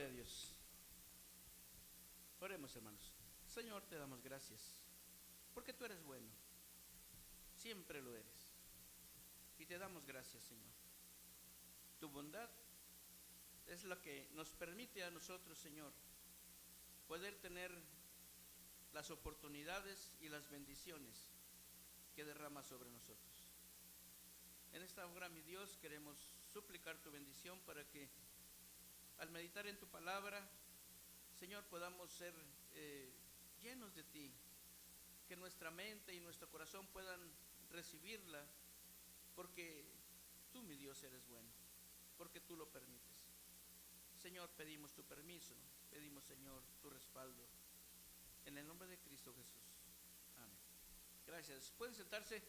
a Dios. Oremos, hermanos. Señor, te damos gracias, porque tú eres bueno, siempre lo eres. Y te damos gracias, Señor. Tu bondad es la que nos permite a nosotros, Señor, poder tener las oportunidades y las bendiciones que derramas sobre nosotros. En esta hora, mi Dios, queremos suplicar tu bendición para que al meditar en tu palabra, Señor, podamos ser llenos de ti, que nuestra mente y nuestro corazón puedan recibirla, porque tú, mi Dios, eres bueno, porque tú lo permites. Señor, pedimos tu permiso, pedimos, Señor, tu respaldo, en el nombre de Cristo Jesús. Amén. Gracias. Pueden sentarse.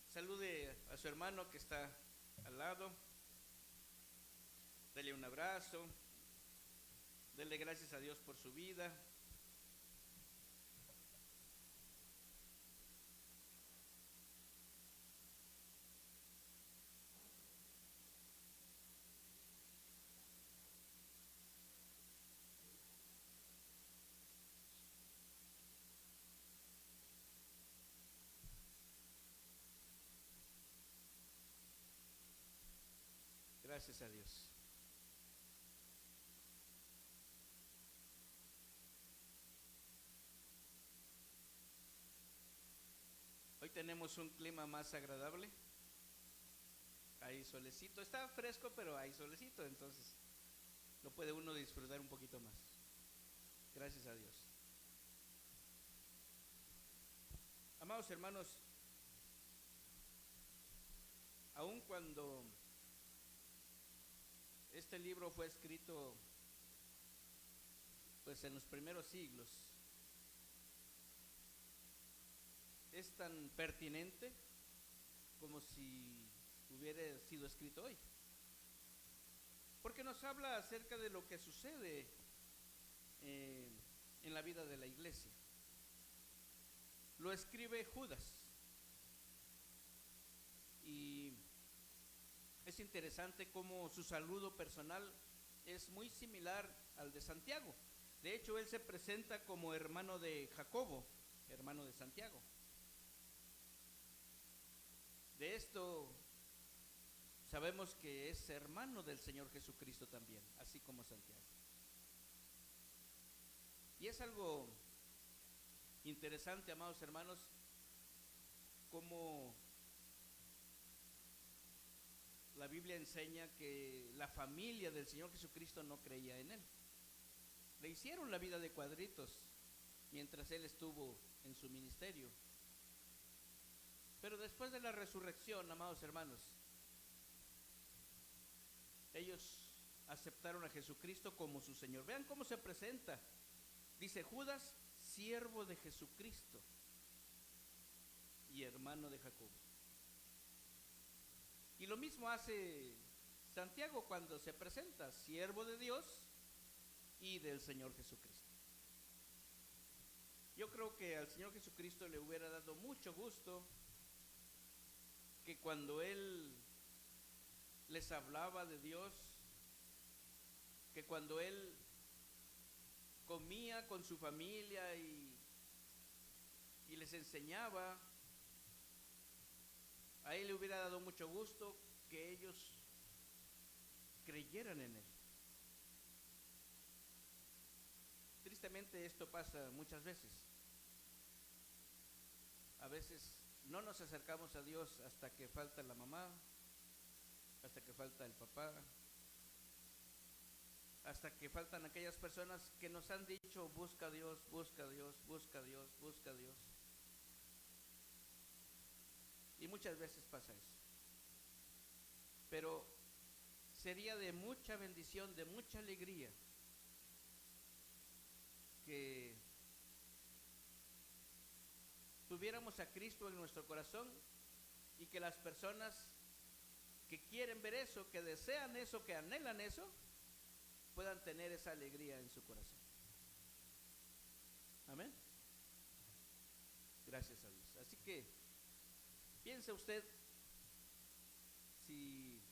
Salude a su hermano que está al lado. Dele un abrazo. Dele gracias a Dios por su vida. Gracias a Dios. Hoy tenemos un clima más agradable. Hay solecito. Está fresco, pero hay solecito, entonces lo puede uno disfrutar un poquito más. Gracias a Dios. Amados hermanos, aun cuando este libro fue escrito pues en los primeros siglos, es tan pertinente como si hubiera sido escrito hoy, porque nos habla acerca de lo que sucede en la vida de la iglesia. Lo escribe Judas y es interesante cómo su saludo personal es muy similar al de Santiago. De hecho, él se presenta como hermano de Jacobo, hermano de Santiago. De esto sabemos que es hermano del Señor Jesucristo también, así como Santiago. Y es algo interesante, amados hermanos, cómo la Biblia enseña que la familia del Señor Jesucristo no creía en Él. Le hicieron la vida de cuadritos mientras Él estuvo en su ministerio. Pero después de la resurrección, amados hermanos, ellos aceptaron a Jesucristo como su Señor. Vean cómo se presenta. Dice Judas, siervo de Jesucristo y hermano de Jacobo. Y lo mismo hace Santiago cuando se presenta, siervo de Dios y del Señor Jesucristo. Yo creo que al Señor Jesucristo le hubiera dado mucho gusto que cuando Él les hablaba de Dios, que cuando Él comía con su familia y les enseñaba, a Él le hubiera dado mucho gusto que ellos creyeran en Él. Tristemente esto pasa muchas veces. A veces no nos acercamos a Dios hasta que falta la mamá, hasta que falta el papá, hasta que faltan aquellas personas que nos han dicho, busca a Dios, busca a Dios, busca a Dios, busca a Dios. Y muchas veces pasa eso. Pero sería de mucha bendición, de mucha alegría, que tuviéramos a Cristo en nuestro corazón y que las personas que quieren ver eso, que desean eso, que anhelan eso, puedan tener esa alegría en su corazón. Amén. Gracias a Dios. Así que piense usted si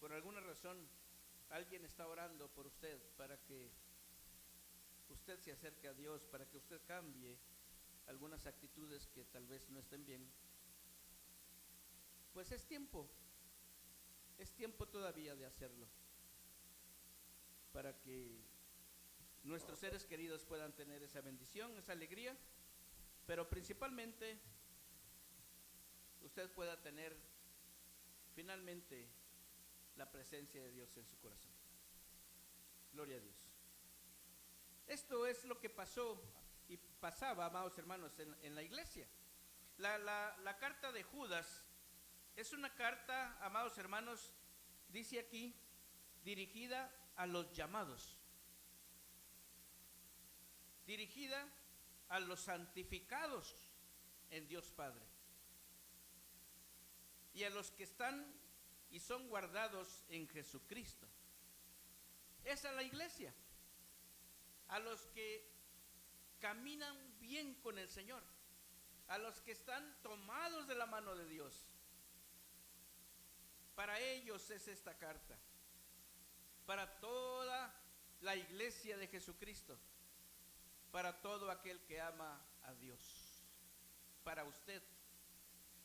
por alguna razón alguien está orando por usted para que usted se acerque a Dios, para que usted cambie algunas actitudes que tal vez no estén bien, pues es tiempo todavía de hacerlo, para que nuestros seres queridos puedan tener esa bendición, esa alegría, pero principalmente usted pueda tener finalmente la presencia de Dios en su corazón. Gloria a Dios. Esto es lo que pasó y pasaba, amados hermanos, en la iglesia. La carta de Judas es una carta, amados hermanos, dice aquí, dirigida a los llamados, dirigida a los santificados en Dios Padre y a los que están y son guardados en Jesucristo. Esa es la iglesia, a los que caminan bien con el Señor, a los que están tomados de la mano de Dios. Para ellos es esta carta, para toda la iglesia de Jesucristo, para todo aquel que ama a Dios. Para usted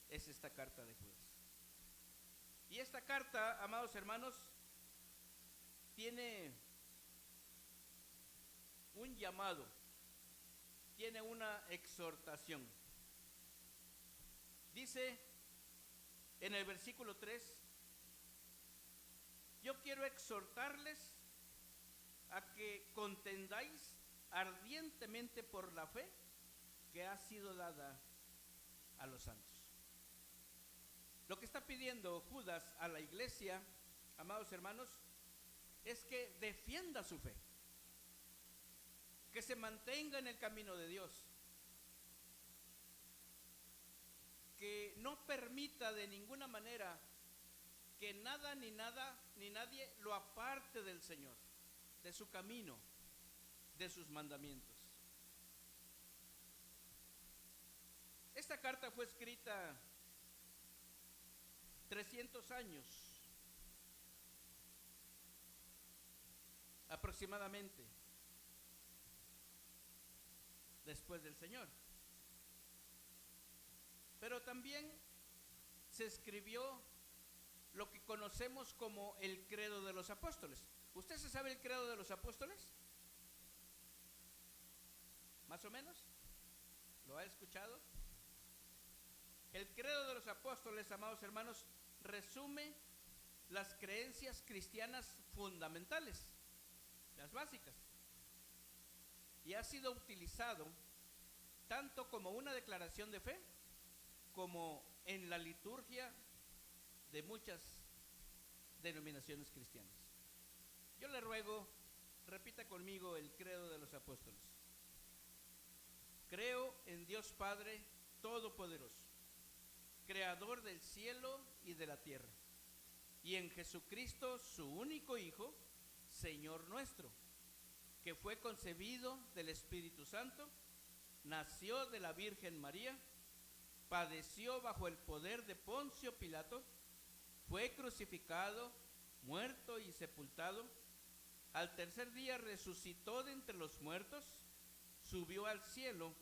es esta carta de Judas. Y esta carta, amados hermanos, tiene un llamado, tiene una exhortación. Dice en el versículo 3, yo quiero exhortarles a que contendáis ardientemente por la fe que ha sido dada a los santos. Lo que está pidiendo Judas a la iglesia, amados hermanos, es que defienda su fe, que se mantenga en el camino de Dios, que no permita de ninguna manera que nada ni nadie lo aparte del Señor, de su camino, de sus mandamientos. Esta carta fue escrita 300 años aproximadamente después del Señor. Pero también se escribió lo que conocemos como el credo de los apóstoles. ¿Usted se sabe el credo de los apóstoles? ¿Más o menos? ¿Lo ha escuchado? El credo de los apóstoles, amados hermanos, resume las creencias cristianas fundamentales, las básicas, y ha sido utilizado tanto como una declaración de fe como en la liturgia de muchas denominaciones cristianas. Yo le ruego, repita conmigo el credo de los apóstoles. Creo en Dios Padre Todopoderoso, Creador del cielo y de la tierra, y en Jesucristo, su único Hijo, Señor nuestro, que fue concebido del Espíritu Santo, nació de la Virgen María, padeció bajo el poder de Poncio Pilato, fue crucificado, muerto y sepultado, al tercer día resucitó de entre los muertos, subió al cielo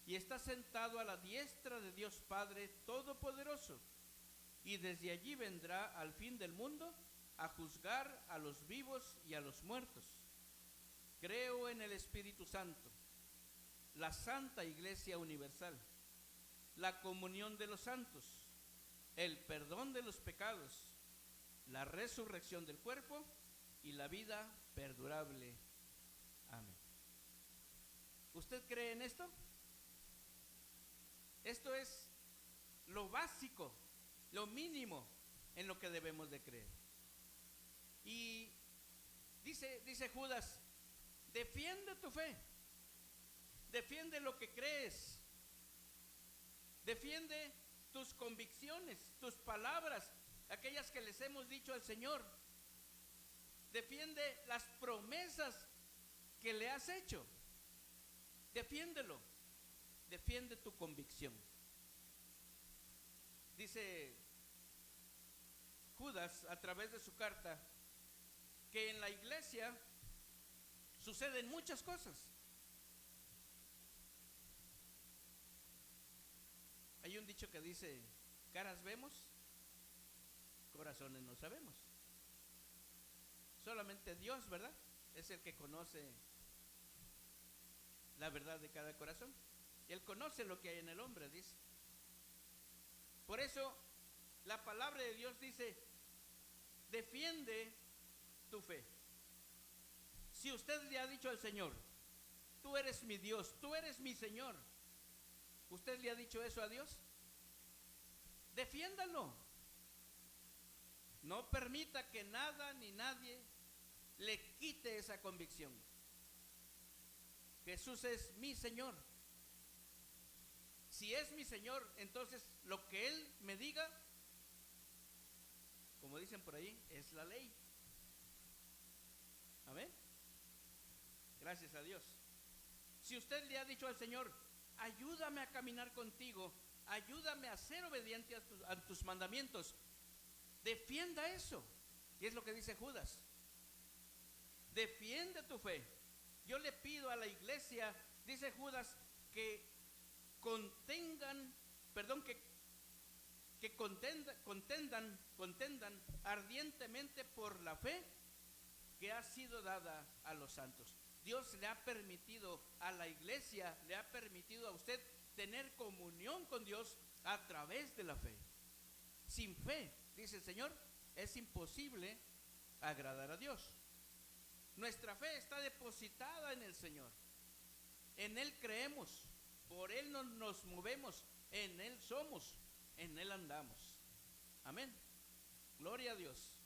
y está sentado a la diestra de Dios Padre Todopoderoso, y desde allí vendrá al fin del mundo a juzgar a los vivos y a los muertos. Creo en el Espíritu Santo, la Santa Iglesia Universal, la comunión de los santos, el perdón de los pecados, la resurrección del cuerpo y la vida perdurable. Amén. ¿Usted cree en esto? Esto es lo básico, lo mínimo en lo que debemos de creer. Y dice Judas, defiende tu fe, defiende lo que crees, defiende tus convicciones, tus palabras, aquellas que les hemos dicho al Señor. Defiende las promesas que le has hecho. Defiéndelo. Defiende tu convicción. Dice Judas a través de su carta que en la iglesia suceden muchas cosas. Hay un dicho que dice, caras vemos, corazones no sabemos. Solamente Dios, ¿verdad?, es el que conoce la verdad de cada corazón. Él conoce lo que hay en el hombre, dice. Por eso la palabra de Dios dice, defiende tu fe. Si usted le ha dicho al Señor, tú eres mi Dios, tú eres mi Señor, ¿usted le ha dicho eso a Dios? Defiéndalo. No permita que nada ni nadie le quite esa convicción. Jesús es mi Señor. Si es mi Señor, entonces lo que Él me diga, como dicen por ahí, es la ley. Amén. Gracias a Dios. Si usted le ha dicho al Señor, ayúdame a caminar contigo, ayúdame a ser obediente a tus mandamientos, defienda eso. Y es lo que dice Judas. Defiende tu fe. Yo le pido a la iglesia, dice Judas, que contendan ardientemente por la fe que ha sido dada a los santos. Dios le ha permitido a la iglesia, le ha permitido a usted tener comunión con Dios a través de la fe. Sin fe, dice el Señor, es imposible agradar a Dios. Nuestra fe está depositada en el Señor. En Él creemos, por Él nos movemos, en Él somos, en Él andamos. Amén. Gloria a Dios.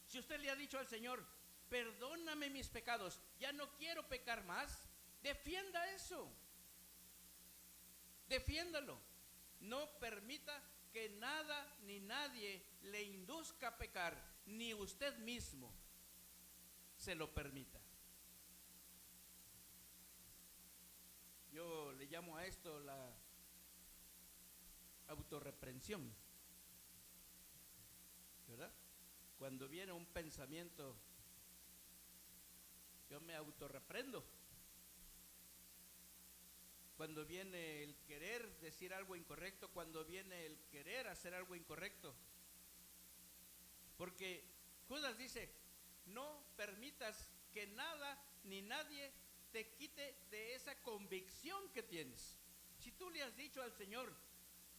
Si usted le ha dicho al Señor, perdóname mis pecados, ya no quiero pecar más, defienda eso. Defiéndalo. No permita que nada ni nadie le induzca a pecar, ni usted mismo se lo permita. Yo le llamo a esto la autorreprensión, ¿verdad? Cuando viene un pensamiento, yo me autorreprendo. Cuando viene el querer decir algo incorrecto, cuando viene el querer hacer algo incorrecto. Porque Judas dice, no permitas que nada ni nadie te quite de esa convicción que tienes. Si tú le has dicho al Señor,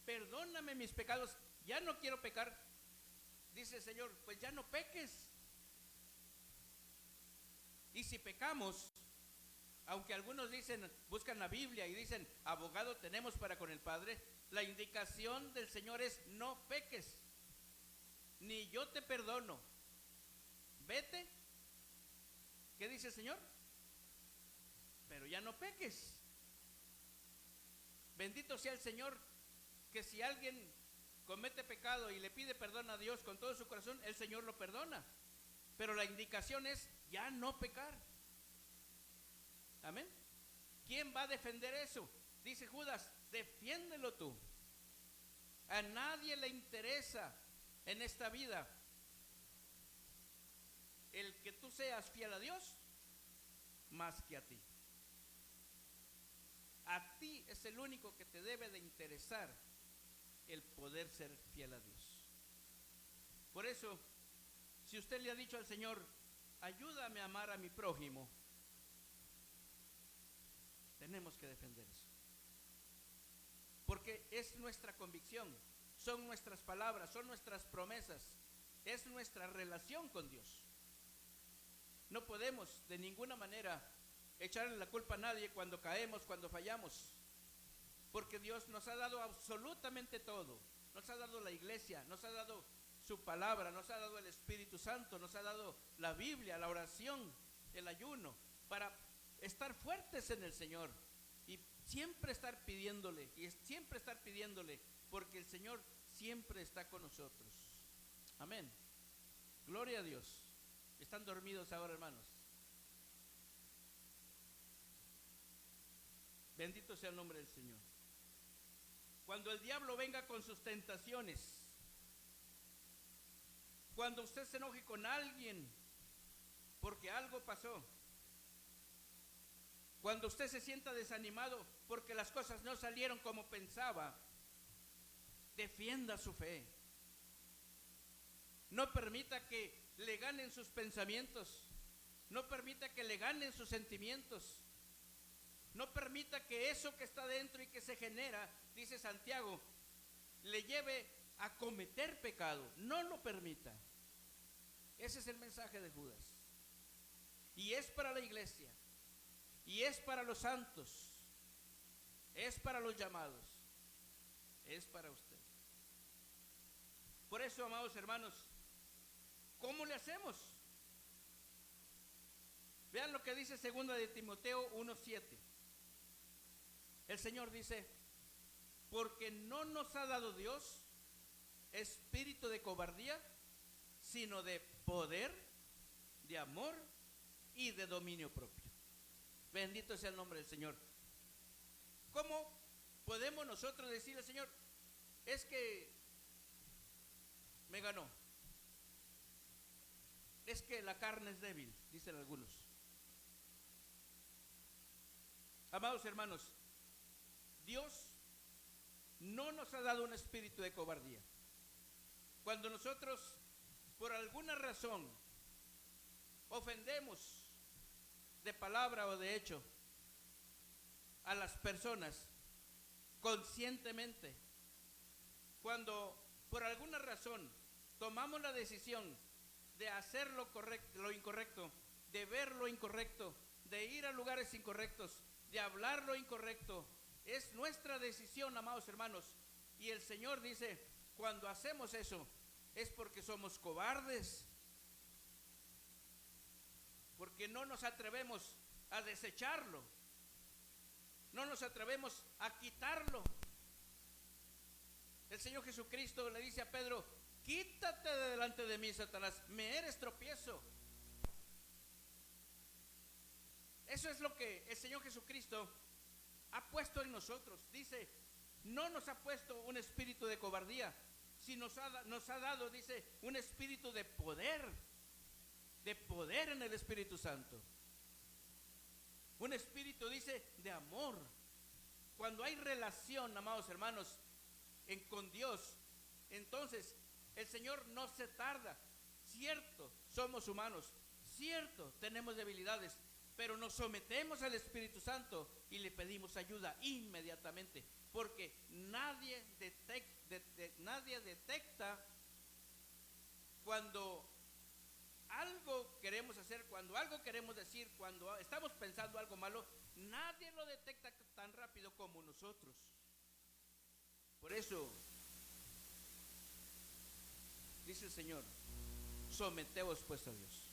perdóname mis pecados, ya no quiero pecar, dice el Señor, pues ya no peques. Y si pecamos, aunque algunos dicen, buscan la Biblia y dicen, abogado tenemos para con el Padre, la indicación del Señor es, no peques, ni yo te perdono, vete. ¿Qué dice el Señor? Pero ya no peques. Bendito sea el Señor, que si alguien comete pecado y le pide perdón a Dios con todo su corazón, el Señor lo perdona. Pero la indicación es ya no pecar. Amén. ¿Quién va a defender eso? Dice Judas, defiéndelo tú. A nadie le interesa en esta vida el que tú seas fiel a Dios más que a ti. A ti es el único que te debe de interesar el poder ser fiel a Dios. Por eso, si usted le ha dicho al Señor, ayúdame a amar a mi prójimo, tenemos que defender eso. Porque es nuestra convicción, son nuestras palabras, son nuestras promesas, es nuestra relación con Dios. No podemos de ninguna manera echarle la culpa a nadie cuando caemos, cuando fallamos, porque Dios nos ha dado absolutamente todo. Nos ha dado la iglesia, nos ha dado su palabra, nos ha dado el Espíritu Santo, nos ha dado la Biblia, la oración, el ayuno, para estar fuertes en el Señor y siempre estar pidiéndole, porque el Señor siempre está con nosotros. Amén. Gloria a Dios. ¿Están dormidos ahora, hermanos? Bendito sea el nombre del Señor. Cuando el diablo venga con sus tentaciones, cuando usted se enoje con alguien porque algo pasó. Cuando usted se sienta desanimado porque las cosas no salieron como pensaba, defienda su fe. No permita que le ganen sus pensamientos. No permita que le ganen sus sentimientos. No permita que eso que está dentro y que se genera, dice Santiago, le lleve a cometer pecado. No lo permita. Ese es el mensaje de Judas. Y es para la iglesia. Y es para los santos. Es para los llamados. Es para usted. Por eso, amados hermanos, ¿cómo le hacemos? Vean lo que dice 2 de Timoteo 1:7. El Señor dice, porque no nos ha dado Dios espíritu de cobardía, sino de poder, de amor y de dominio propio. Bendito sea el nombre del Señor. ¿Cómo podemos nosotros decirle al Señor, es que me ganó? Es que la carne es débil, dicen algunos. Amados hermanos, Dios no nos ha dado un espíritu de cobardía. Cuando nosotros, por alguna razón, ofendemos de palabra o de hecho a las personas conscientemente, cuando por alguna razón tomamos la decisión de hacer lo incorrecto, de ver lo incorrecto, de ir a lugares incorrectos, de hablar lo incorrecto, es nuestra decisión, amados hermanos. Y el Señor dice, cuando hacemos eso, es porque somos cobardes, porque no nos atrevemos a desecharlo, no nos atrevemos a quitarlo. El Señor Jesucristo le dice a Pedro, quítate de delante de mí, Satanás, me eres tropiezo. Eso es lo que el Señor Jesucristo ha puesto en nosotros. Dice, no nos ha puesto un espíritu de cobardía, sino nos ha dado, dice, un espíritu de poder en el Espíritu Santo. Un espíritu, dice, de amor. Cuando hay relación, amados hermanos, con Dios, entonces el Señor no se tarda. Cierto, somos humanos, cierto, tenemos debilidades, pero nos sometemos al Espíritu Santo y le pedimos ayuda inmediatamente, porque nadie detecta cuando algo queremos hacer, cuando algo queremos decir, cuando estamos pensando algo malo. Nadie lo detecta tan rápido como nosotros. Por eso dice el Señor, someteos pues a Dios,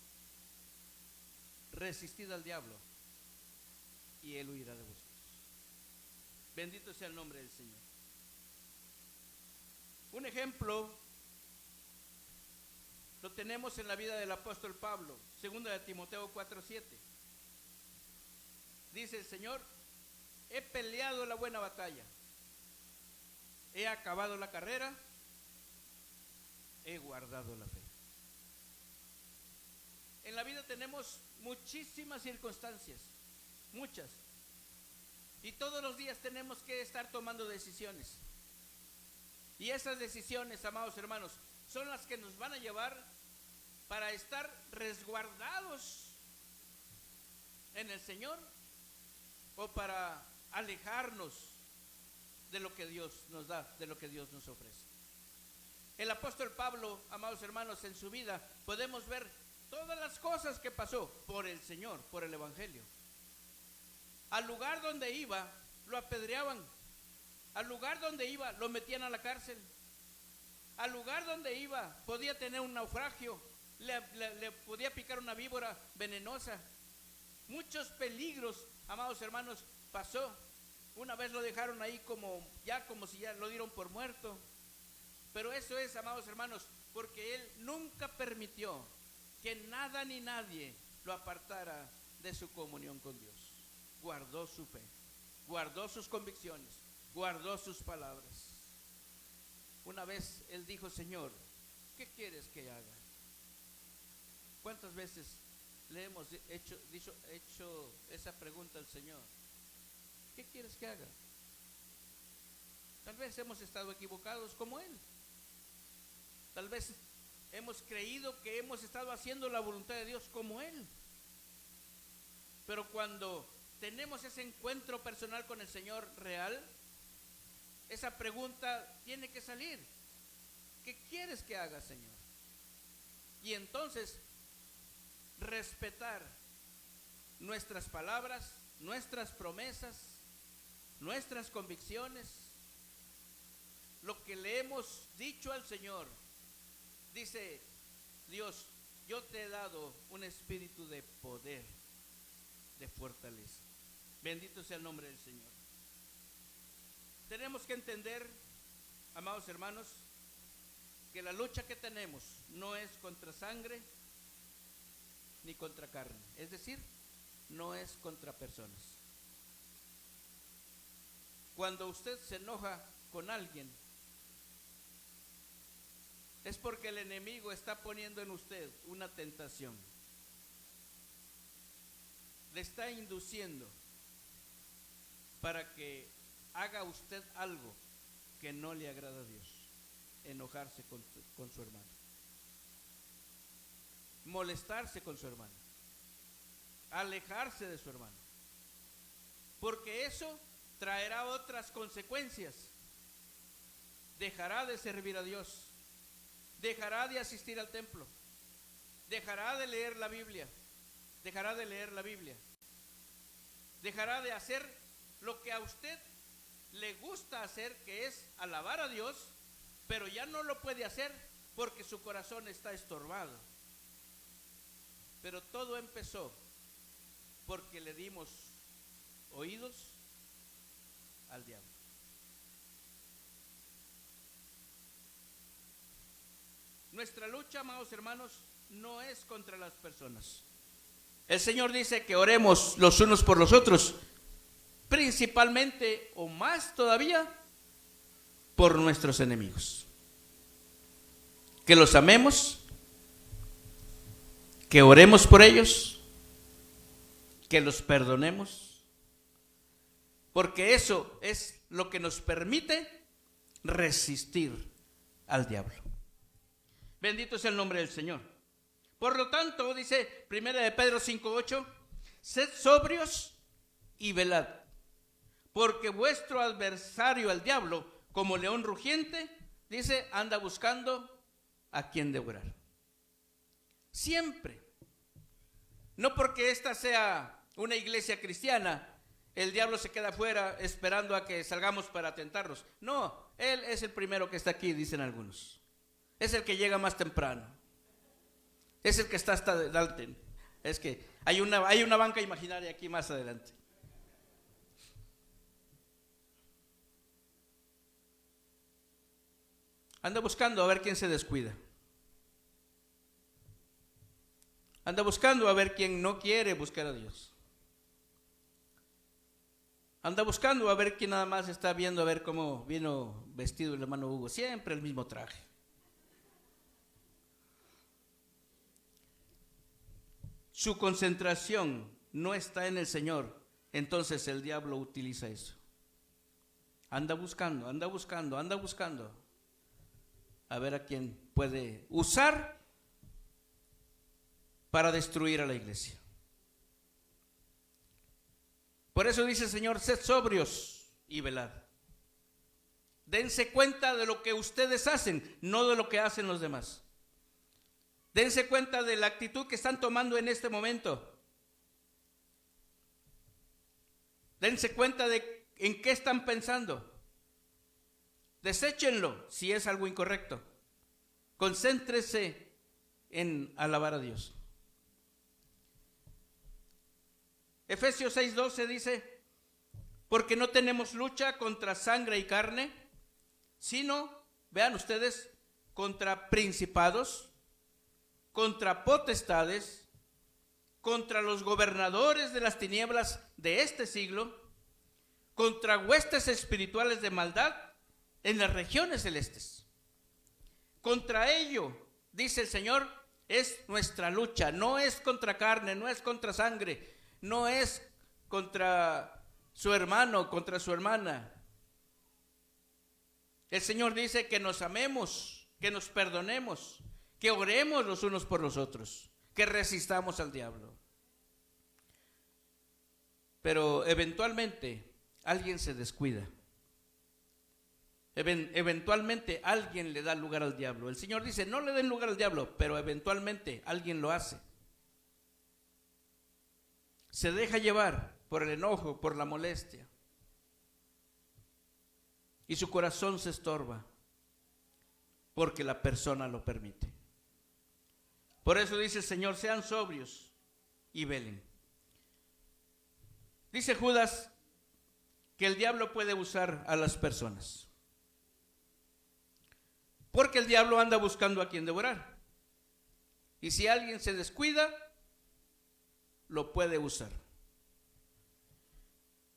resistid al diablo y él huirá de vosotros. Bendito sea el nombre del Señor. Un ejemplo lo tenemos en la vida del apóstol Pablo, 2 de Timoteo 4:7. Dice el Señor, he peleado la buena batalla, he acabado la carrera, he guardado la fe. En la vida tenemos muchísimas circunstancias, muchas, y todos los días tenemos que estar tomando decisiones. Y esas decisiones, amados hermanos, son las que nos van a llevar para estar resguardados en el Señor o para alejarnos de lo que Dios nos da, de lo que Dios nos ofrece. El apóstol Pablo, amados hermanos, en su vida podemos ver todas las cosas que pasó por el Señor, por el Evangelio. Al lugar donde iba, lo apedreaban. Al lugar donde iba, lo metían a la cárcel. Al lugar donde iba, podía tener un naufragio, le podía picar una víbora venenosa. Muchos peligros, amados hermanos, pasó. Una vez lo dejaron ahí como si ya lo dieron por muerto. Pero eso es, amados hermanos, porque él nunca permitió que nada ni nadie lo apartara de su comunión con Dios. Guardó su fe, guardó sus convicciones, guardó sus palabras. Una vez él dijo, Señor, ¿qué quieres que haga? ¿Cuántas veces le hemos hecho esa pregunta al Señor: ¿qué quieres que haga? Tal vez hemos estado equivocados como Él. Tal vez hemos creído que hemos estado haciendo la voluntad de Dios como Él. Pero cuando tenemos ese encuentro personal con el Señor real, esa pregunta tiene que salir: ¿qué quieres que haga, Señor? Y entonces respetar nuestras palabras, nuestras promesas, nuestras convicciones, lo que le hemos dicho al Señor. Dice Dios: yo te he dado un espíritu de poder, de fortaleza. Bendito sea el nombre del Señor. Tenemos que entender, amados hermanos, que la lucha que tenemos no es contra sangre ni contra carne, es decir, no es contra personas. Cuando usted se enoja con alguien, es porque el enemigo está poniendo en usted una tentación. Le está induciendo para que haga usted algo que no le agrada a Dios. Enojarse con su hermano, molestarse con su hermano, alejarse de su hermano, porque eso traerá otras consecuencias. Dejará de servir a Dios, dejará de asistir al templo, dejará de leer la Biblia, dejará de hacer lo que a usted le gusta hacer, que es alabar a Dios, pero ya no lo puede hacer porque su corazón está estorbado. Pero todo empezó porque le dimos oídos al diablo. Nuestra lucha, amados hermanos, no es contra las personas. El Señor dice que oremos los unos por los otros, principalmente o más todavía por nuestros enemigos. Que los amemos, que oremos por ellos, que los perdonemos, porque eso es lo que nos permite resistir al diablo. Bendito sea el nombre del Señor. Por lo tanto, dice 1 de Pedro 5:8, sed sobrios y velad, porque vuestro adversario el diablo, como león rugiente, dice, anda buscando a quien devorar. Siempre. No porque esta sea una iglesia cristiana, el diablo se queda afuera esperando a que salgamos para tentarnos. No, él es el primero que está aquí, dicen algunos. Es el que llega más temprano. Es el que está hasta adelante. Es que hay una banca imaginaria aquí más adelante. Anda buscando a ver quién se descuida. Anda buscando a ver quién no quiere buscar a Dios. Anda buscando a ver quién nada más está viendo a ver cómo vino vestido el hermano Hugo. Siempre el mismo traje. Su concentración no está en el Señor, entonces el diablo utiliza eso. Anda buscando a ver a quién puede usar para destruir a la iglesia. Por eso dice el Señor, sed sobrios y velad. Dense cuenta de lo que ustedes hacen, no de lo que hacen los demás. Dense cuenta de la actitud que están tomando en este momento. Dense cuenta de en qué están pensando. Deséchenlo si es algo incorrecto. Concéntrese en alabar a Dios. Efesios 6:12 dice, porque no tenemos lucha contra sangre y carne, sino, vean ustedes, contra principados, contra potestades, contra los gobernadores de las tinieblas de este siglo, contra huestes espirituales de maldad en las regiones celestes. Contra ello, dice el Señor, Es nuestra lucha, no es contra carne, no es contra sangre, no es contra su hermano, contra su hermana. El Señor dice que nos amemos, que nos perdonemos, que oremos los unos por los otros, que resistamos al diablo. Pero eventualmente alguien se descuida. Eventualmente alguien le da lugar al diablo. El Señor dice, no le den lugar al diablo, pero eventualmente alguien lo hace. Se deja llevar por el enojo, por la molestia. Y su corazón se estorba porque la persona lo permite. Por eso dice el Señor, sean sobrios y velen. Dice Judas que el diablo puede usar a las personas. Porque el diablo anda buscando a quien devorar. Y si alguien se descuida, lo puede usar.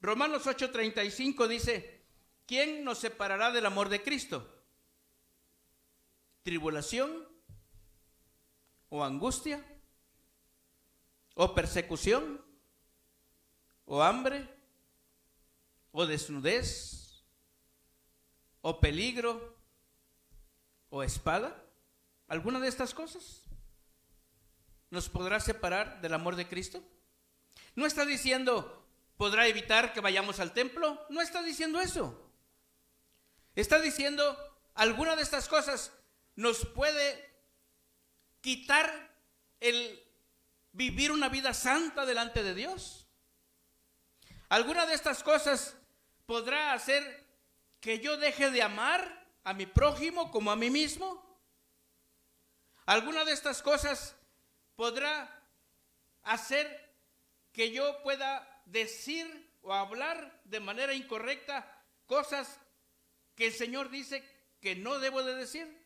Romanos 8:35 dice, ¿quién nos separará del amor de Cristo? ¿Tribulación? ¿O angustia? ¿O persecución? ¿O hambre? ¿O desnudez? ¿O peligro? ¿O espada? ¿Alguna de estas cosas nos podrá separar del amor de Cristo? No está diciendo, ¿podrá evitar que vayamos al templo? No está diciendo eso. Está diciendo, ¿alguna de estas cosas nos puede quitar el vivir una vida santa delante de Dios? ¿Alguna de estas cosas podrá hacer que yo deje de amar a mi prójimo como a mí mismo? ¿Alguna de estas cosas podrá hacer que yo pueda decir o hablar de manera incorrecta cosas que el Señor dice que no debo de decir?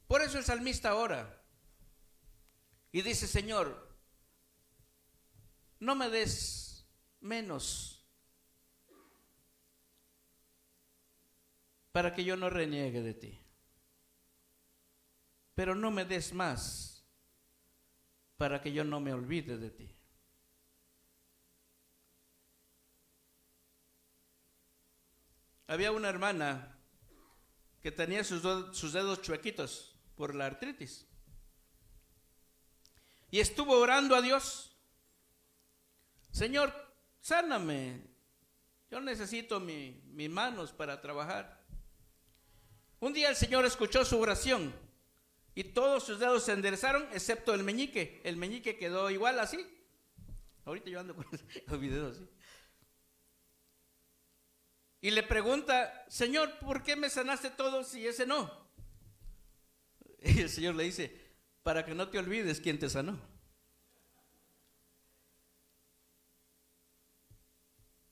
Por eso el salmista ora y dice, Señor, no me des menos para que yo no reniegue de ti, pero no me des más para que yo no me olvide de ti. Había una hermana que tenía sus dedos chuequitos por la artritis y estuvo orando a Dios, Señor, sáname, yo necesito mis manos para trabajar. Un día el Señor escuchó su oración y todos sus dedos se enderezaron excepto el meñique. El meñique quedó igual así. Ahorita yo ando con los videos así. Y le pregunta, Señor, ¿por qué me sanaste todos y ese no? Y el Señor le dice, para que no te olvides quién te sanó.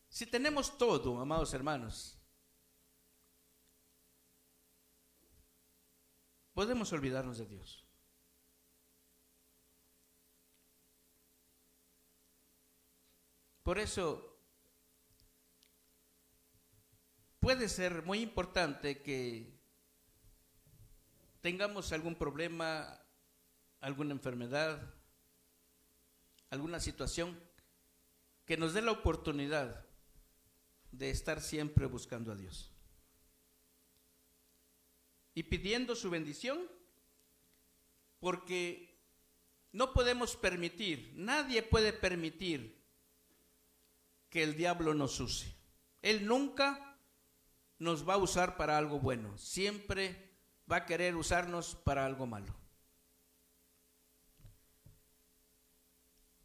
Si tenemos todo, amados hermanos, podemos olvidarnos de Dios. Por eso puede ser muy importante que tengamos algún problema, alguna enfermedad, alguna situación que nos dé la oportunidad de estar siempre buscando a Dios y pidiendo su bendición, porque no podemos permitir, nadie puede permitir que el diablo nos use. Él nunca nos va a usar para algo bueno, siempre va a querer usarnos para algo malo.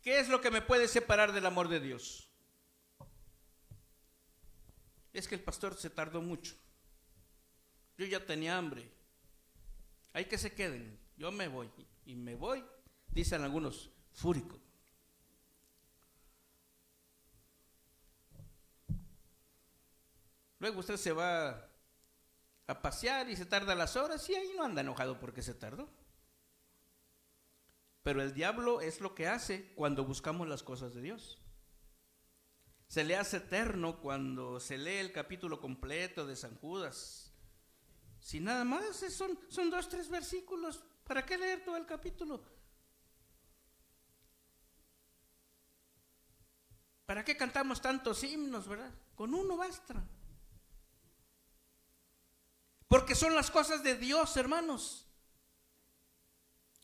¿Qué es lo que me puede separar del amor de Dios? Es que el pastor se tardó mucho. Yo ya tenía hambre. Hay que se queden. Yo me voy. Y me voy, dicen algunos, fúrico. Luego usted se va a pasear y se tarda las horas y ahí no anda enojado porque se tardó. Pero el diablo es lo que hace cuando buscamos las cosas de Dios. Se le hace eterno cuando se lee el capítulo completo de San Judas. Si nada más son 2, 3 versículos, ¿para qué leer todo el capítulo? ¿Para qué cantamos tantos himnos, verdad? Con uno basta. Porque son las cosas de Dios, hermanos.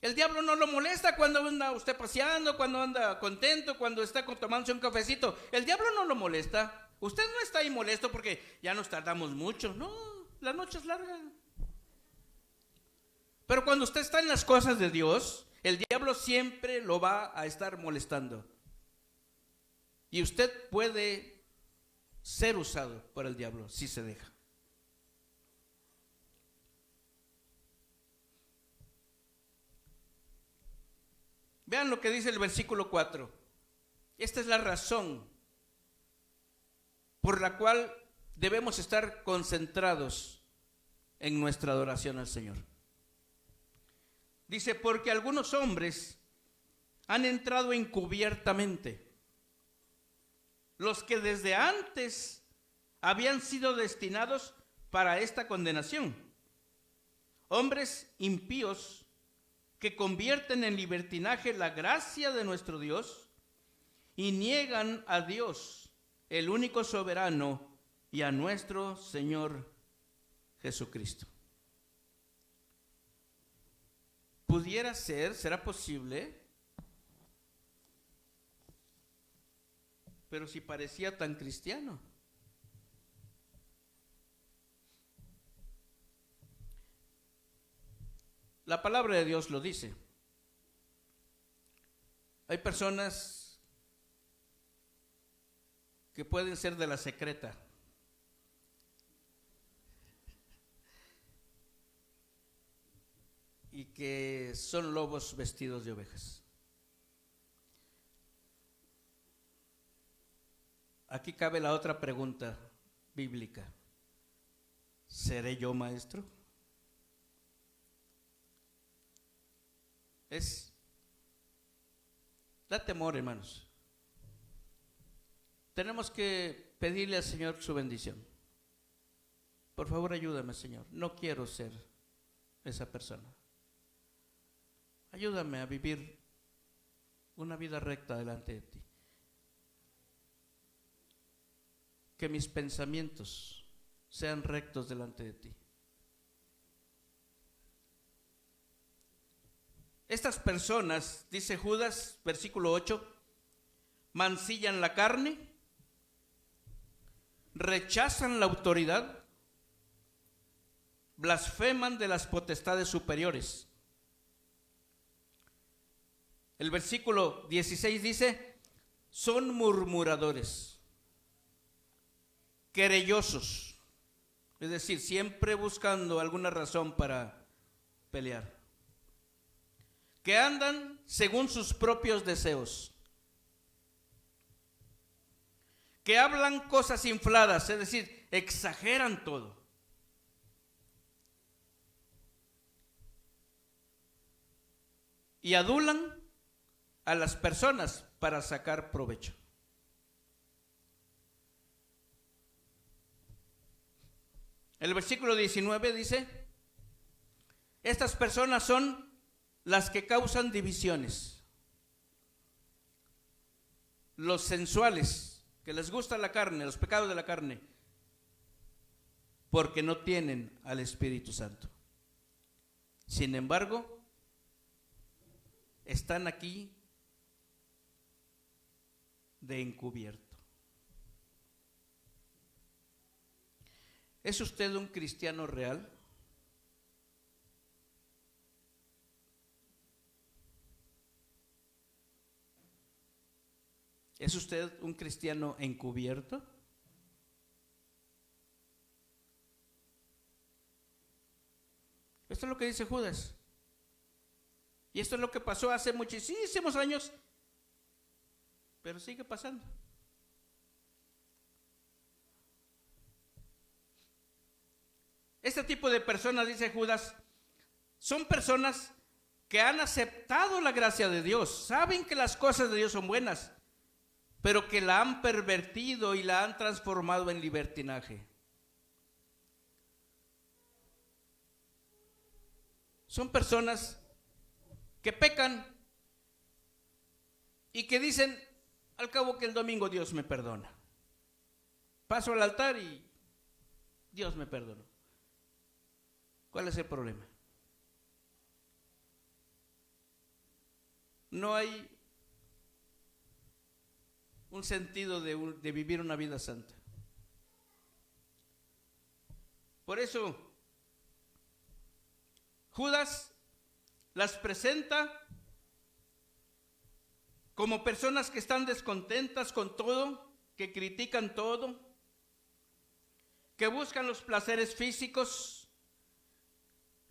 El diablo no lo molesta cuando anda usted paseando, cuando anda contento, cuando está tomándose un cafecito. El diablo no lo molesta. Usted no está ahí molesto porque ya nos tardamos mucho. No, la noche es larga. Pero cuando usted está en las cosas de Dios, el diablo siempre lo va a estar molestando. Y usted puede ser usado por el diablo si se deja. Vean lo que dice el versículo 4. Esta es la razón por la cual debemos estar concentrados en nuestra adoración al Señor. Dice, porque algunos hombres han entrado encubiertamente, los que desde antes habían sido destinados para esta condenación. Hombres impíos que convierten en libertinaje la gracia de nuestro Dios y niegan a Dios, el único soberano, y a nuestro Señor Jesucristo. Pudiera ser, será posible, pero si parecía tan cristiano. La palabra de Dios lo dice. Hay personas que pueden ser de la secreta. Y que son lobos vestidos de ovejas. Aquí cabe la otra pregunta bíblica. ¿Seré yo maestro? Da temor, hermanos. Tenemos que pedirle al Señor su bendición. Por favor, ayúdame, Señor. No quiero ser esa persona. Ayúdame a vivir una vida recta delante de ti. Que mis pensamientos sean rectos delante de ti. Estas personas, dice Judas, versículo 8, mancillan la carne, rechazan la autoridad, blasfeman de las potestades superiores. El versículo 16 dice, son murmuradores, querellosos, es decir, siempre buscando alguna razón para pelear, que andan según sus propios deseos, que hablan cosas infladas, es decir, exageran todo. Y adulan a las personas para sacar provecho. El versículo 19 dice, estas personas son las que causan divisiones, los sensuales, que les gusta la carne, los pecados de la carne, porque no tienen al Espíritu Santo. Sin embargo, están aquí de encubierto. ¿Es usted un cristiano real? ¿Es usted un cristiano encubierto? Esto es lo que dice Judas. Y esto es lo que pasó hace muchísimos años, pero sigue pasando. Este tipo de personas, dice Judas, son personas que han aceptado la gracia de Dios, saben que las cosas de Dios son buenas, pero que la han pervertido y la han transformado en libertinaje. son personas que pecan y que dicen, al cabo que el domingo Dios me perdona. Paso al altar y Dios me perdonó. ¿Cuál es el problema? No hay un sentido de vivir una vida santa. Por eso, Judas las presenta como personas que están descontentas con todo, que critican todo, que buscan los placeres físicos,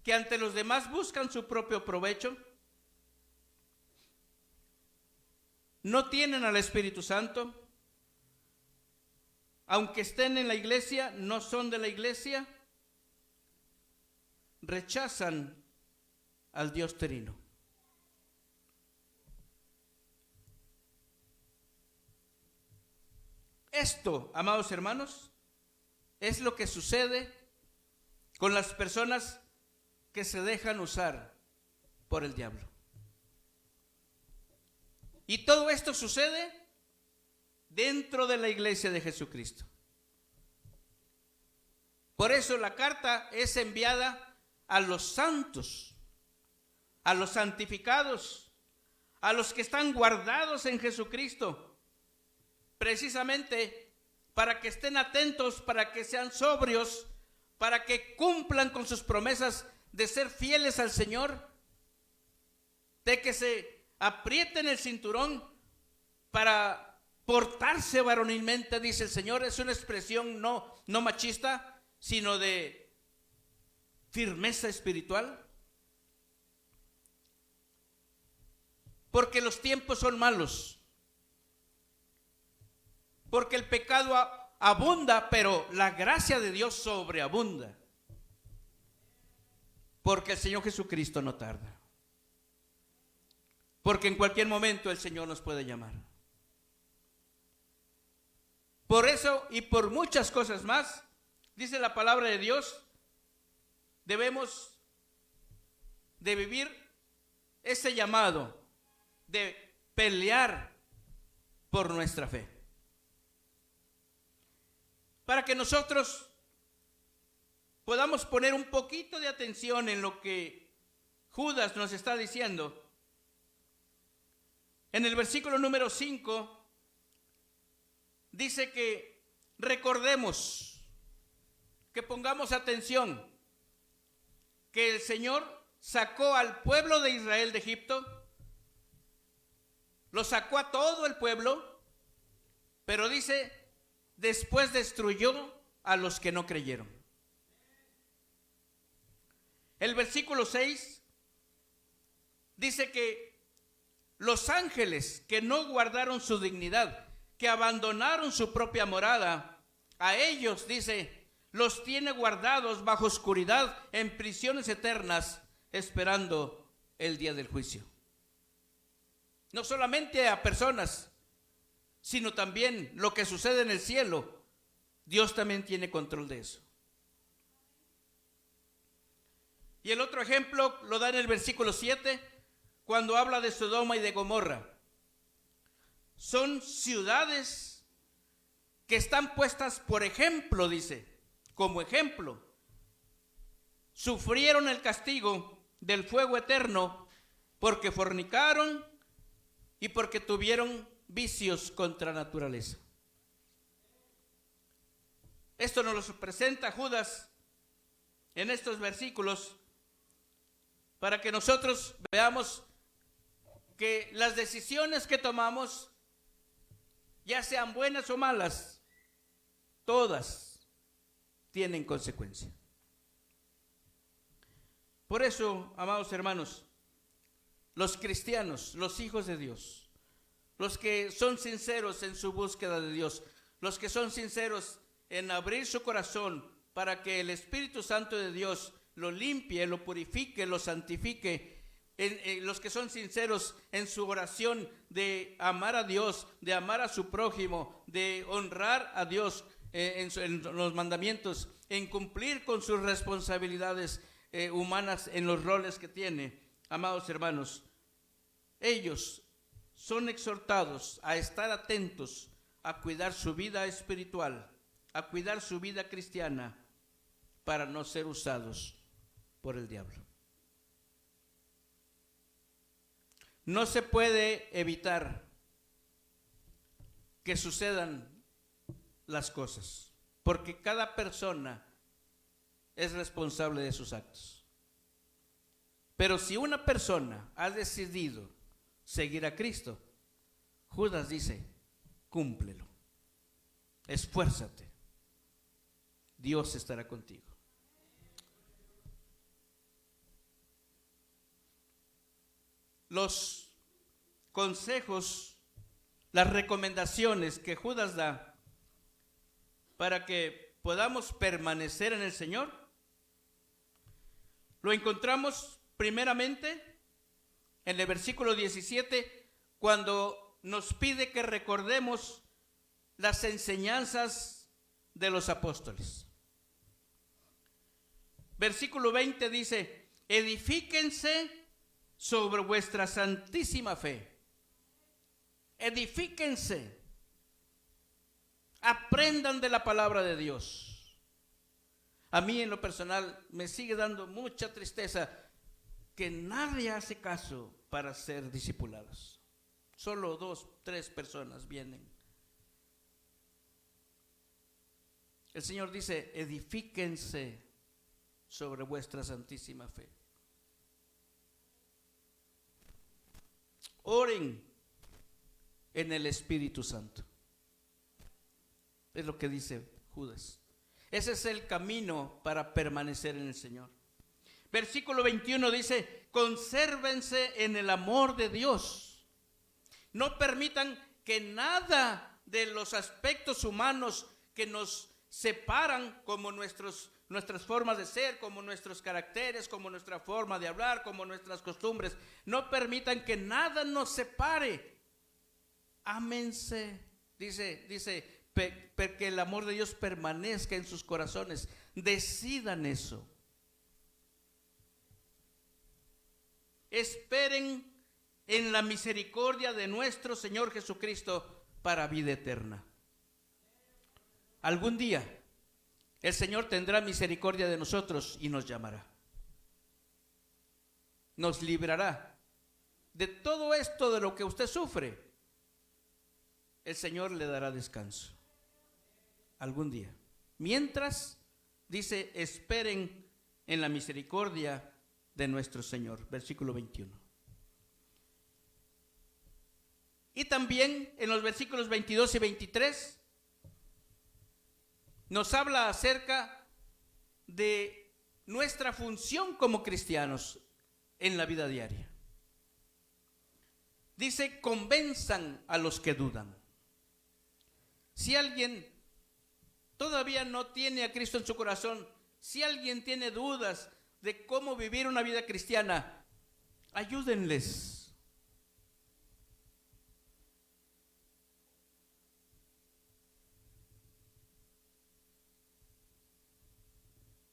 que ante los demás buscan su propio provecho. No tienen al Espíritu Santo, aunque estén en la iglesia, no son de la iglesia, rechazan al Dios Trino. Esto, amados hermanos, es lo que sucede con las personas que se dejan usar por el diablo. Y todo esto sucede dentro de la iglesia de Jesucristo. Por eso la carta es enviada a los santos, a los santificados, a los que están guardados en Jesucristo, precisamente para que estén atentos, para que sean sobrios, para que cumplan con sus promesas de ser fieles al Señor, de que se aprieten el cinturón para portarse varonilmente, dice el Señor. Es una expresión no machista, sino de firmeza espiritual. Porque los tiempos son malos. Porque el pecado abunda, pero la gracia de Dios sobreabunda. Porque el Señor Jesucristo no tarda. Porque en cualquier momento el Señor nos puede llamar. Por eso y por muchas cosas más, dice la palabra de Dios, debemos de vivir ese llamado de pelear por nuestra fe. Para que nosotros podamos poner un poquito de atención en lo que Judas nos está diciendo. En el versículo número 5 dice que recordemos, que pongamos atención, que el Señor sacó al pueblo de Israel de Egipto, lo sacó a todo el pueblo, pero dice, después destruyó a los que no creyeron. El versículo 6 dice que los ángeles que no guardaron su dignidad, que abandonaron su propia morada, a ellos, dice, los tiene guardados bajo oscuridad en prisiones eternas, esperando el día del juicio. No solamente a personas, sino también lo que sucede en el cielo. Dios también tiene control de eso. Y el otro ejemplo lo da en el versículo 7, cuando habla de Sodoma y de Gomorra. Son ciudades que están puestas por ejemplo, dice, como ejemplo. Sufrieron el castigo del fuego eterno porque fornicaron y porque tuvieron vicios contra naturaleza. Esto nos lo presenta Judas en estos versículos para que nosotros veamos que las decisiones que tomamos, ya sean buenas o malas, todas tienen consecuencia. Por eso, amados hermanos, los cristianos, los hijos de Dios, los que son sinceros en su búsqueda de Dios, los que son sinceros en abrir su corazón para que el Espíritu Santo de Dios lo limpie, lo purifique, lo santifique, los que son sinceros en su oración de amar a Dios, de amar a su prójimo, de honrar a Dios en los mandamientos, en cumplir con sus responsabilidades, humanas en los roles que tiene, amados hermanos, ellos son exhortados a estar atentos, a cuidar su vida espiritual, a cuidar su vida cristiana, para no ser usados por el diablo. No se puede evitar que sucedan las cosas, porque cada persona es responsable de sus actos. Pero si una persona ha decidido seguir a Cristo, Judas dice, cúmplelo, esfuérzate, Dios estará contigo. Los consejos, las recomendaciones que Judas da para que podamos permanecer en el Señor, lo encontramos primeramente en el versículo 17, cuando nos pide que recordemos las enseñanzas de los apóstoles. Versículo 20 dice, edifíquense sobre vuestra santísima fe. Edifíquense. Aprendan de la palabra de Dios. A mí en lo personal me sigue dando mucha tristeza que nadie hace caso para ser discipulados. Solo 2, 3 personas vienen. El Señor dice, edifíquense sobre vuestra santísima fe. Oren en el Espíritu Santo. Es lo que dice Judas. Ese es el camino para permanecer en el Señor. Versículo 21 dice, consérvense en el amor de Dios. No permitan que nada de los aspectos humanos que nos separan, como nuestras formas de ser, como nuestros caracteres, como nuestra forma de hablar, como nuestras costumbres, no permitan que nada nos separe. Ámense, dice, que el amor de Dios permanezca en sus corazones. Decidan eso. Esperen en la misericordia de nuestro Señor Jesucristo para vida eterna. Algún día el Señor tendrá misericordia de nosotros y nos llamará. Nos librará de todo esto de lo que usted sufre. El Señor le dará descanso. Algún día. Mientras, dice, esperen en la misericordia de nuestro Señor. Versículo 21. Y también en los versículos 22 y 23 nos habla acerca de nuestra función como cristianos en la vida diaria. Dice, convenzan a los que dudan. Si alguien todavía no tiene a Cristo en su corazón, si alguien tiene dudas de cómo vivir una vida cristiana, ayúdenles.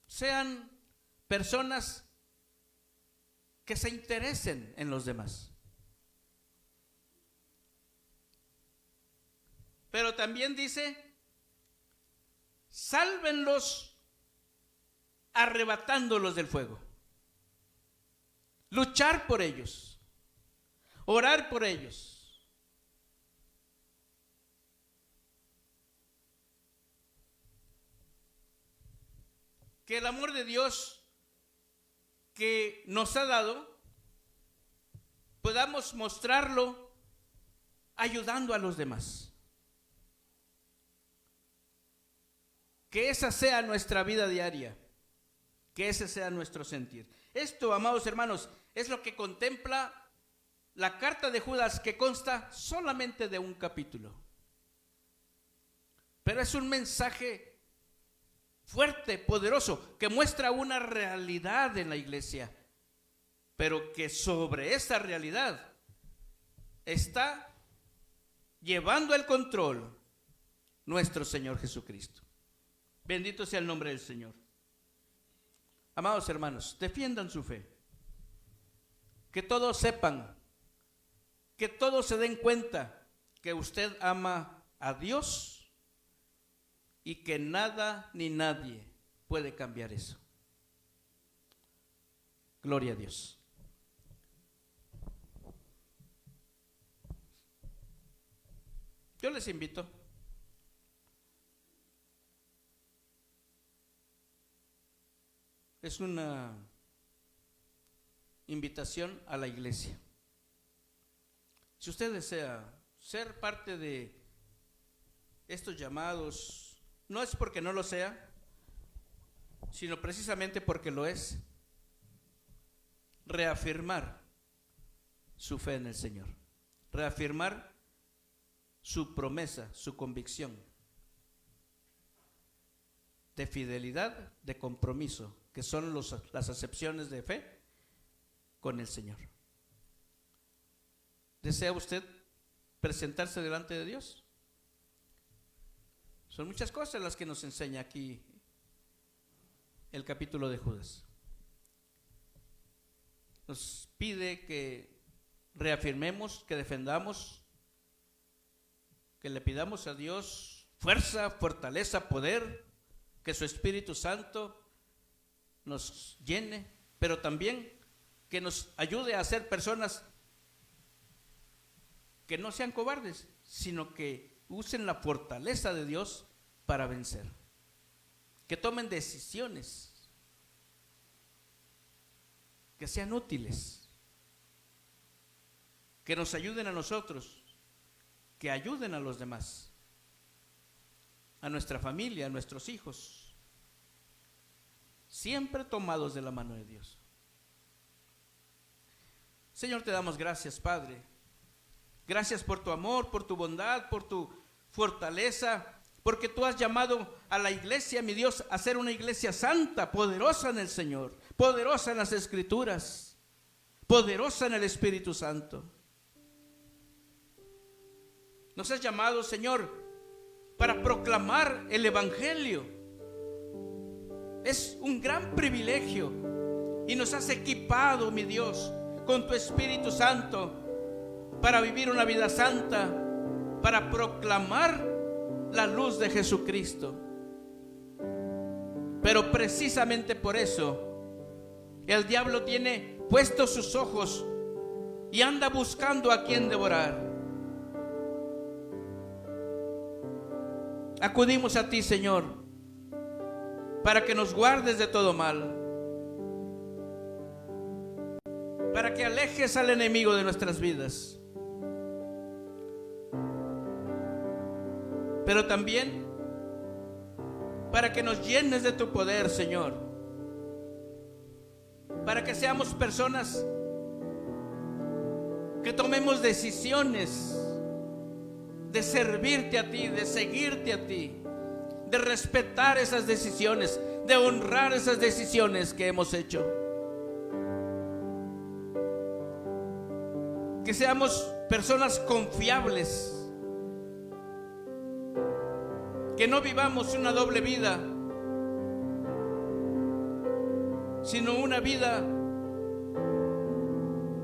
Sean personas que se interesen en los demás. Pero también dice, sálvenlos arrebatándolos del fuego. Luchar por ellos. Orar por ellos. Que el amor de Dios que nos ha dado, podamos mostrarlo ayudando a los demás. Que esa sea nuestra vida diaria, que ese sea nuestro sentir. Esto, amados hermanos, es lo que contempla la carta de Judas, que consta solamente de un capítulo. Pero es un mensaje fuerte, poderoso, que muestra una realidad en la iglesia, pero que sobre esa realidad está llevando el control nuestro Señor Jesucristo. Bendito sea el nombre del Señor. Amados hermanos, defiendan su fe. Que todos sepan, que todos se den cuenta que usted ama a Dios y que nada ni nadie puede cambiar eso. Gloria a Dios. Yo les invito es una invitación a la iglesia. Si usted desea ser parte de estos llamados, no es porque no lo sea, sino precisamente porque lo es, reafirmar su fe en el Señor, reafirmar su promesa, su convicción de fidelidad, de compromiso, que son las acepciones de fe con el Señor. ¿Desea usted presentarse delante de Dios? Son muchas cosas las que nos enseña aquí el capítulo de Judas. Nos pide que reafirmemos, que defendamos, que le pidamos a Dios fuerza, fortaleza, poder, que su Espíritu Santo nos llene, pero también que nos ayude a ser personas que no sean cobardes, sino que usen la fortaleza de Dios para vencer, que tomen decisiones que sean útiles, que nos ayuden a nosotros, que ayuden a los demás, a nuestra familia, a nuestros hijos, siempre tomados de la mano de Dios. Señor, te damos gracias, Padre. Gracias por tu amor, por tu bondad, por tu fortaleza, porque tú has llamado a la iglesia, mi Dios, a ser una iglesia santa, poderosa en el Señor, poderosa en las Escrituras, poderosa en el Espíritu Santo. Nos has llamado, Señor, para proclamar el Evangelio. Es un gran privilegio y nos has equipado, mi Dios, con tu Espíritu Santo para vivir una vida santa, para proclamar la luz de Jesucristo. Pero precisamente por eso el diablo tiene puestos sus ojos y anda buscando a quien devorar. Acudimos a ti, Señor, para que nos guardes de todo mal, para que alejes al enemigo de nuestras vidas, pero también para que nos llenes de tu poder, Señor, para que seamos personas que tomemos decisiones de servirte a ti, de seguirte a ti, de respetar esas decisiones, de honrar esas decisiones que hemos hecho. Que seamos personas confiables, que no vivamos una doble vida, sino una vida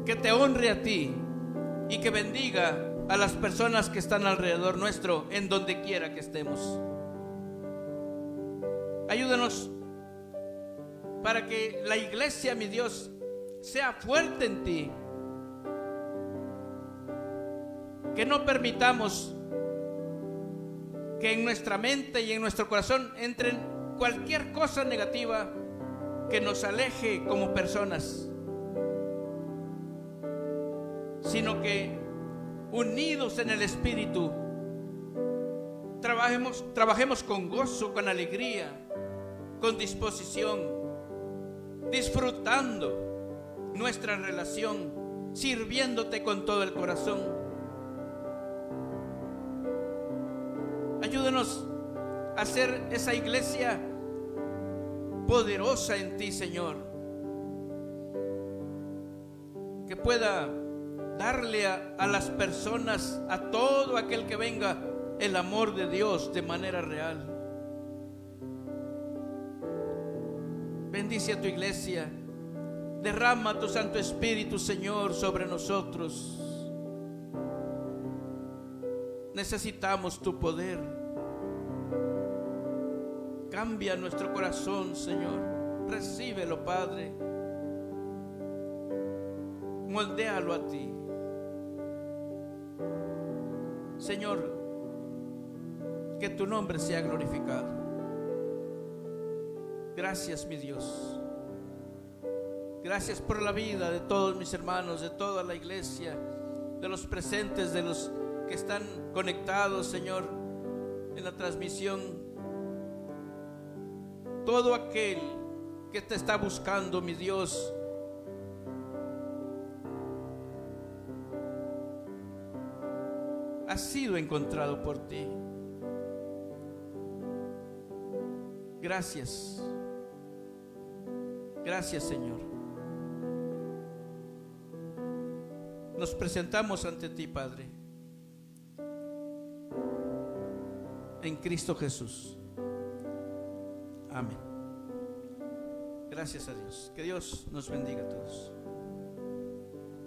que te honre a ti y que bendiga a las personas que están alrededor nuestro, en donde quiera que estemos. Ayúdanos para que la iglesia, mi Dios, sea fuerte en ti, que no permitamos que en nuestra mente y en nuestro corazón entren cualquier cosa negativa que nos aleje como personas, sino que unidos en el Espíritu trabajemos con gozo, con alegría, con disposición, disfrutando nuestra relación, sirviéndote con todo el corazón. Ayúdanos a ser esa iglesia poderosa en ti, Señor, que pueda darle a las personas, a todo aquel que venga, el amor de Dios de manera real. Bendice a tu iglesia. Derrama tu Santo Espíritu, Señor, sobre nosotros. Necesitamos tu poder. Cambia nuestro corazón, Señor. Recíbelo, Padre. Moldéalo a ti. Señor, que tu nombre sea glorificado. Gracias, mi Dios. Gracias por la vida de todos mis hermanos, de toda la iglesia, de los presentes, de los que están conectados, Señor, en la transmisión. Todo aquel que te está buscando, mi Dios, ha sido encontrado por ti. Gracias. Gracias, Señor. Nos presentamos ante ti, Padre, en Cristo Jesús. Amén. Gracias a Dios. Que Dios nos bendiga a todos.